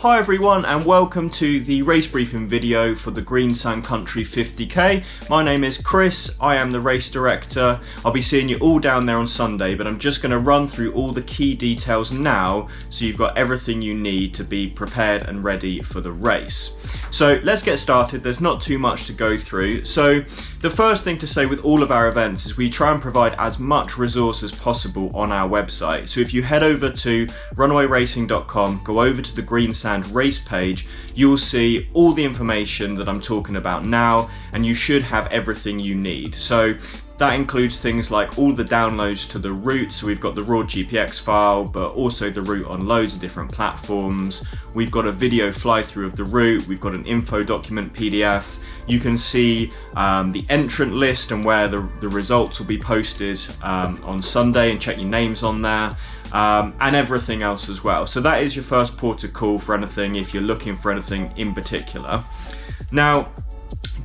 Hi everyone and welcome to the race briefing video for the Greensand Country 50k. My name is Chris, I am the race director. I'll be seeing you all down there on Sunday, but I'm just going to run through all the key details now so you've got everything you need to be prepared and ready for the race. So let's get started, there's not too much to go through. So the first thing to say with all of our events is we try and provide as much resource as possible on our website. So if you head over to runawayracing.com, go over to the Greensand race page, you'll see all the information that I'm talking about now, and you should have everything you need. So that includes things like all the downloads to the route, so we've got the raw GPX file, but also the route on loads of different platforms. We've got a video fly through of the route, we've got an info document PDF. You can see the entrant list and where the results will be posted on Sunday, and check your names on there. And everything else as well. So that is your first port of call for anything if you're looking for anything in particular. Now,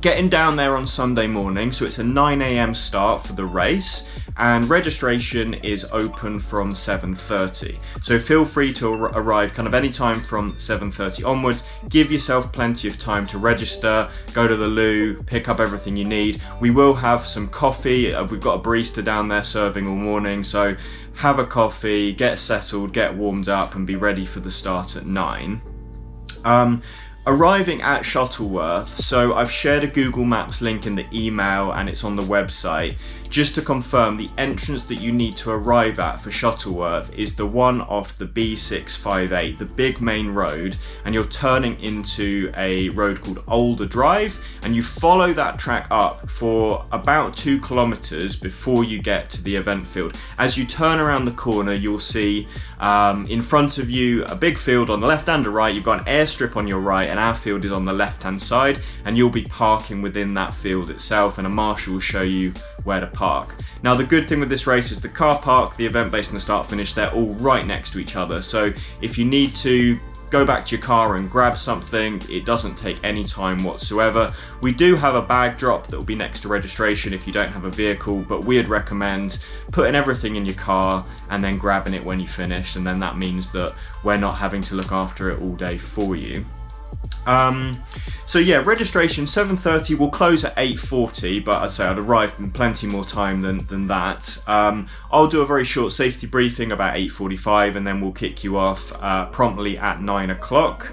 getting down there on Sunday morning, so it's a 9 AM start for the race, and registration is open from 7:30. So feel free to arrive kind of any time from 7:30 onwards. Give yourself plenty of time to register, go to the loo, pick up everything you need. We will have some coffee. We've got a barista down there serving all morning, so have a coffee, get settled, get warmed up, and be ready for the start at 9. Arriving at Shuttleworth, so I've shared a Google Maps link in the email and it's on the website. Just to confirm, the entrance that you need to arrive at for Shuttleworth is the one off the B658, the big main road, and you're turning into a road called Older Drive, and you follow that track up for about 2 kilometers before you get to the event field. As you turn around the corner, you'll see in front of you a big field on the left and the right. You've got an airstrip on your right, and our field is on the left hand side, and you'll be parking within that field itself, and a marshal will show you where to park. Now the good thing with this race is the car park, the event base and the start finish, they're all right next to each other. So if you need to go back to your car and grab something, it doesn't take any time whatsoever. We do have a bag drop that will be next to registration if you don't have a vehicle, but we'd recommend putting everything in your car and then grabbing it when you finish, and then that means that we're not having to look after it all day for you. So yeah, registration 7:30, will close at 8:40, but I'd say I'd arrive in plenty more time than that. I'll do a very short safety briefing about 8:45, and then we'll kick you off promptly at 9 o'clock.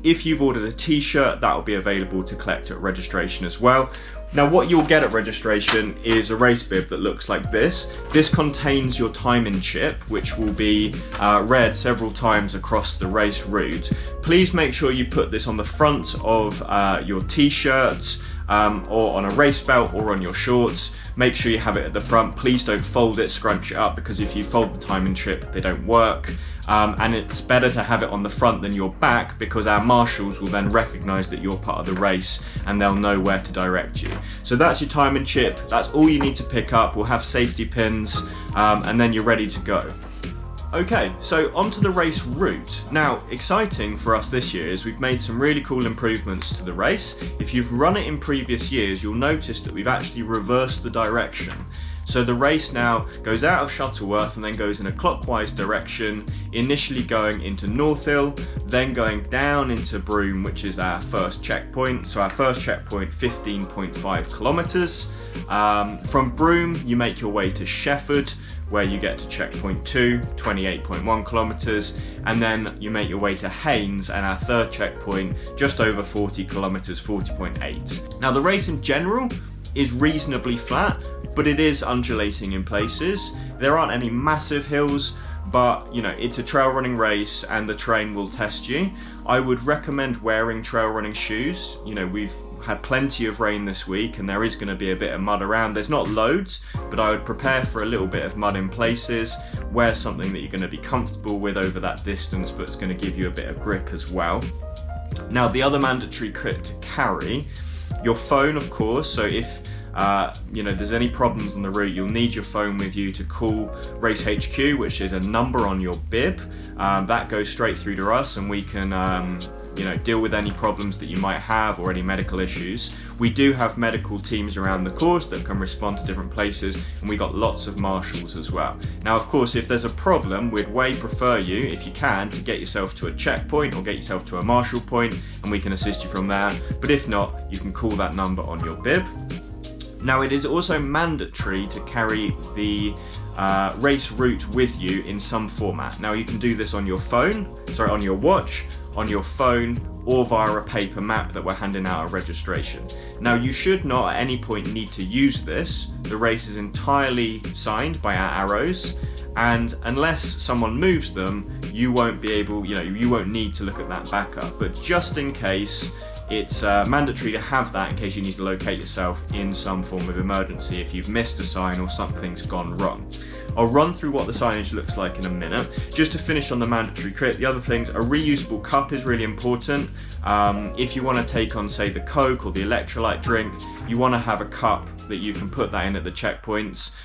If you've ordered a t-shirt, that will be available to collect at registration as well. Now what you'll get at registration is a race bib that looks like this. This contains your timing chip, which will be read several times across the race route. Please make sure you put this on the front of your t-shirts, or on a race belt, or on your shorts. Make sure you have it at the front. Please don't fold it, scrunch it up, because if you fold the timing chip, they don't work. And it's better to have it on the front than your back, because our marshals will then recognize that you're part of the race and they'll know where to direct you. So that's your timing chip, that's all you need to pick up. We'll have safety pins, and then you're ready to go. Okay, so onto the race route. Now, exciting for us this year is we've made some really cool improvements to the race. If you've run it in previous years, you'll notice that we've actually reversed the direction. So the race now goes out of Shuttleworth and then goes in a clockwise direction, initially going into North Hill, then going down into Broome, which is our first checkpoint. So our first checkpoint, 15.5 kilometers. From Broome, you make your way to Shefford, where you get to checkpoint 2, 28.1 kilometers, and then you make your way to Haynes, and our third checkpoint, just over 40 kilometers, 40.8. Now the race in general is reasonably flat, but it is undulating in places. There aren't any massive hills, but you know, it's a trail running race and the terrain will test you. I would recommend wearing trail running shoes. You know, we've had plenty of rain this week and there is going to be a bit of mud around. There's not loads, but I would prepare for a little bit of mud in places. Wear something that you're going to be comfortable with over that distance, but it's going to give you a bit of grip as well. Now the other mandatory kit to carry, your phone of course, so if you know, there's any problems on the route, you'll need your phone with you to call Race HQ, which is a number on your bib. That goes straight through to us, and we can deal with any problems that you might have or any medical issues. We do have medical teams around the course that can respond to different places, and we got lots of marshals as well. Now, of course, if there's a problem, we'd way prefer you, if you can, to get yourself to a checkpoint or get yourself to a marshal point, and we can assist you from there. But if not, you can call that number on your bib. Now, it is also mandatory to carry the race route with you in some format. Now, you can do this on your watch, on your phone, or via a paper map that we're handing out at registration. Now, you should not at any point need to use this. The race is entirely signed by our arrows, and unless someone moves them, you won't need to look at that backup. But just in case, it's mandatory to have that in case you need to locate yourself in some form of emergency if you've missed a sign or something's gone wrong. I'll run through what the signage looks like in a minute. Just to finish on the mandatory kit, the other things, a reusable cup is really important. If you want to take on, say, the Coke or the electrolyte drink, you want to have a cup that you can put that in at the checkpoints.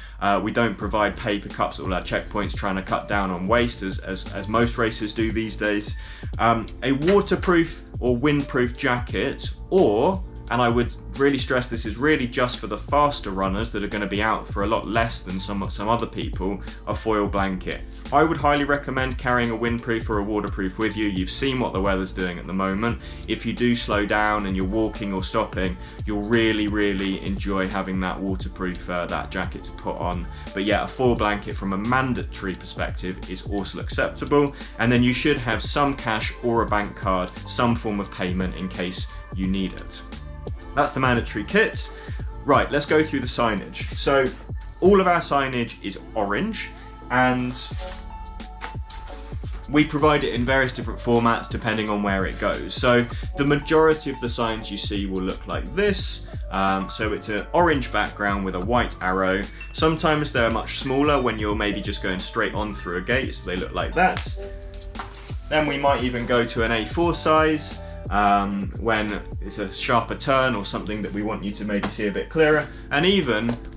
We don't provide paper cups at all our checkpoints, trying to cut down on waste as most races do these days. A waterproof or windproof jacket, or, and I would really stress this is really just for the faster runners that are going to be out for a lot less than some other people, a foil blanket. I would highly recommend carrying a windproof or a waterproof with you. You've seen what the weather's doing at the moment. If you do slow down and you're walking or stopping, you'll really enjoy having that waterproof, that jacket to put on. But yeah, a foil blanket from a mandatory perspective is also acceptable. And then you should have some cash or a bank card, some form of payment in case you need it. That's the mandatory kit. Right, let's go through the signage. So all of our signage is orange, and we provide it in various different formats depending on where it goes. So the majority of the signs you see will look like this. So it's an orange background with a white arrow. Sometimes they're much smaller when you're maybe just going straight on through a gate, so they look like that. Then we might even go to an A4 size. When it's a sharper turn or something that we want you to maybe see a bit clearer, and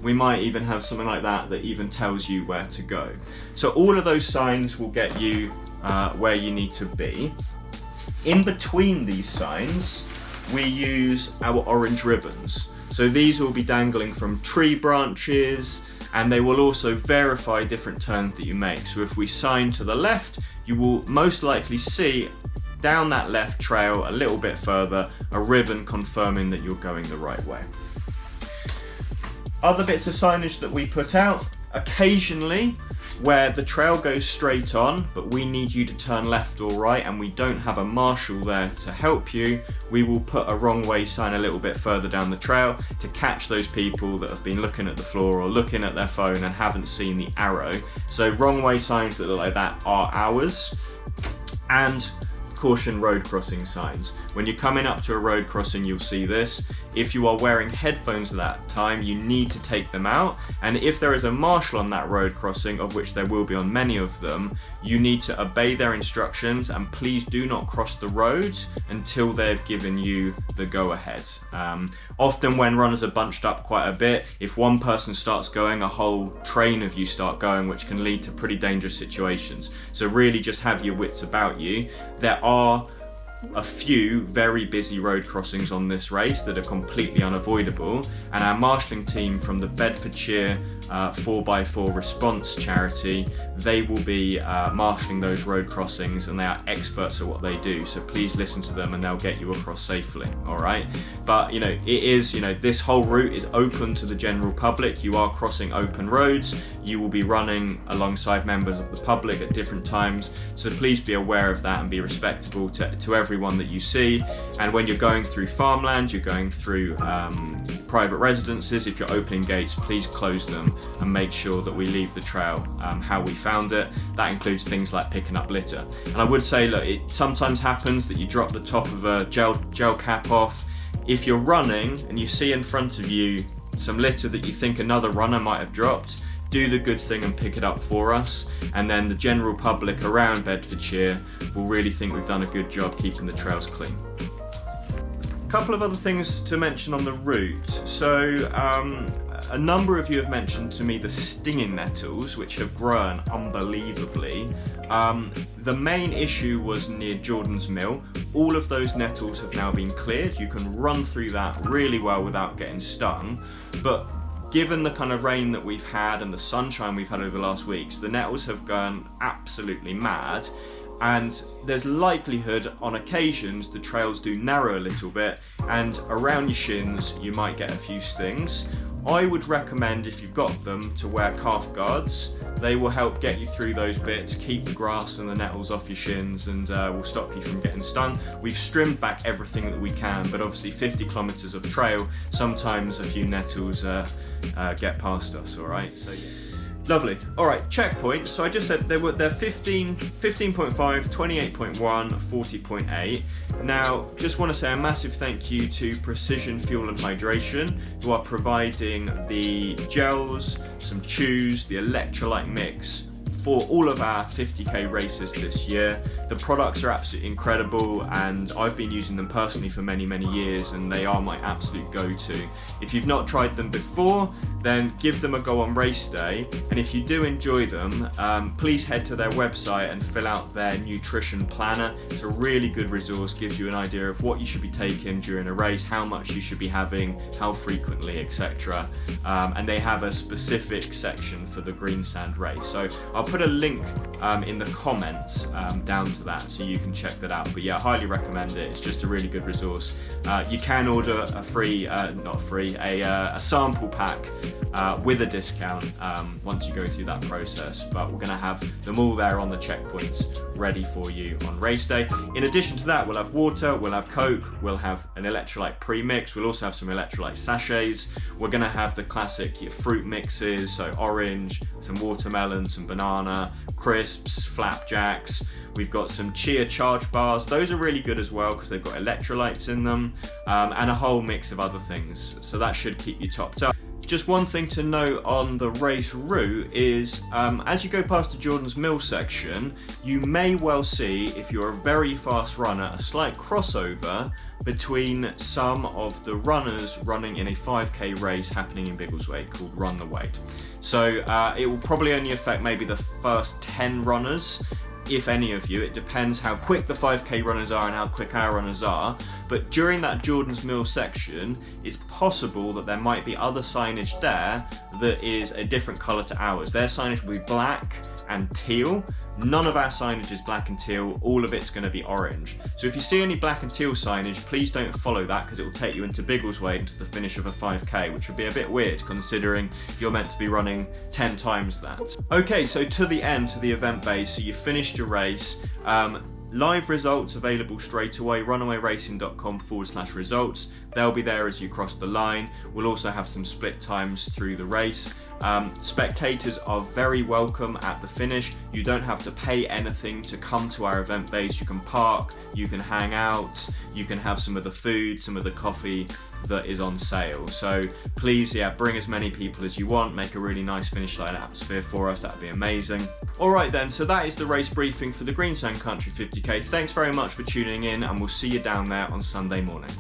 we might even have something like that even tells you where to go. So all of those signs will get you where you need to be. In between these signs, we use our orange ribbons. So these will be dangling from tree branches, and they will also verify different turns that you make. So if we sign to the left, you will most likely see down that left trail a little bit further, a ribbon confirming that you're going the right way. Other bits of signage that we put out, occasionally where the trail goes straight on, but we need you to turn left or right and we don't have a marshal there to help you, we will put a wrong way sign a little bit further down the trail to catch those people that have been looking at the floor or looking at their phone and haven't seen the arrow. So wrong way signs that look like that are ours. And caution road crossing signs. When you're coming up to a road crossing, you'll see this. If you are wearing headphones at that time, you need to take them out. And if there is a marshal on that road crossing, of which there will be on many of them, you need to obey their instructions and please do not cross the road until they've given you the go ahead. Often when runners are bunched up quite a bit, if one person starts going, a whole train of you start going, which can lead to pretty dangerous situations. So really just have your wits about you. There are a few very busy road crossings on this race that are completely unavoidable, and our marshalling team from the Bedfordshire 4x4 Response charity, they will be marshalling those road crossings, and they are experts at what they do, so please listen to them and they'll get you across safely. All right, but this whole route is open to the general public. You are crossing open roads, you will be running alongside members of the public at different times, so please be aware of that and be respectful to everyone that you see. And when you're going through farmland, you're going through private residences, if you're opening gates, please close them and make sure that we leave the trail how we found it. That includes things like picking up litter. And I would say, look, it sometimes happens that you drop the top of a gel cap off. If you're running and you see in front of you some litter that you think another runner might have dropped, do the good thing and pick it up for us, and then the general public around Bedfordshire will really think we've done a good job keeping the trails clean. A couple of other things to mention on the route. So a number of you have mentioned to me the stinging nettles, which have grown unbelievably. The main issue was near Jordan's Mill. All of those nettles have now been cleared. You can run through that really well without getting stung. But given the kind of rain that we've had and the sunshine we've had over the last weeks, the nettles have gone absolutely mad. And there's likelihood on occasions the trails do narrow a little bit, and around your shins you might get a few stings. I would recommend, if you've got them, to wear calf guards. They will help get you through those bits, keep the grass and the nettles off your shins, and will stop you from getting stung. We've trimmed back everything that we can, but obviously 50 kilometers of trail, sometimes a few nettles get past us, all right? So yeah. Lovely. All right, checkpoints. So I just said they're 15, 15.5, 28.1, 40.8. Now, just want to say a massive thank you to Precision Fuel and Hydration, who are providing the gels, some chews, the electrolyte mix for all of our 50k races this year. The products are absolutely incredible, and I've been using them personally for many years, and they are my absolute go-to. If you've not tried them before, then give them a go on race day, and if you do enjoy them, please head to their website and fill out their nutrition planner. It's a really good resource, gives you an idea of what you should be taking during a race, how much you should be having, how frequently, etc. And they have a specific section for the Greensand race. So I'll put a link in the comments down to that, so you can check that out. But yeah, I highly recommend it. It's just a really good resource. You can order a a sample pack with a discount once you go through that process, but we're going to have them all there on the checkpoints ready for you on race day. In addition to that, we'll have water, we'll have Coke, we'll have an electrolyte pre-mix, we'll also have some electrolyte sachets. We're going to have the classic fruit mixes, so orange, some watermelon, some banana, crisps, flapjacks. We've got some chia charge bars. Those are really good as well because they've got electrolytes in them, and a whole mix of other things. So that should keep you topped up. Just one thing to note on the race route is, as you go past the Jordan's Mill section, you may well see, if you're a very fast runner, a slight crossover between some of the runners running in a 5k race happening in Biggleswade called Run the Wade. So it will probably only affect maybe the first 10 runners, if any of you. It depends how quick the 5k runners are and how quick our runners are. But during that Jordan's Mill section, it's possible that there might be other signage there that is a different colour to ours. Their signage will be black and teal. None of our signage is black and teal, all of it's going to be orange. So if you see any black and teal signage, please don't follow that, because it will take you into Biggleswade, into the finish of a 5k, which would be a bit weird considering you're meant to be running 10 times that. Okay, so to the end, to the event base, so you finished your race. Live results available straight away, runawayracing.com/results. They'll be there as you cross the line. We'll also have some split times through the race. Spectators are very welcome at the finish. You don't have to pay anything to come to our event base. You can park, you can hang out, you can have some of the food, some of the coffee that is on sale. So please, yeah, bring as many people as you want, make a really nice finish line atmosphere for us. That'd be amazing. All right then, so that is the race briefing for the Greensand Country 50k. Thanks very much for tuning in, and we'll see you down there on Sunday morning.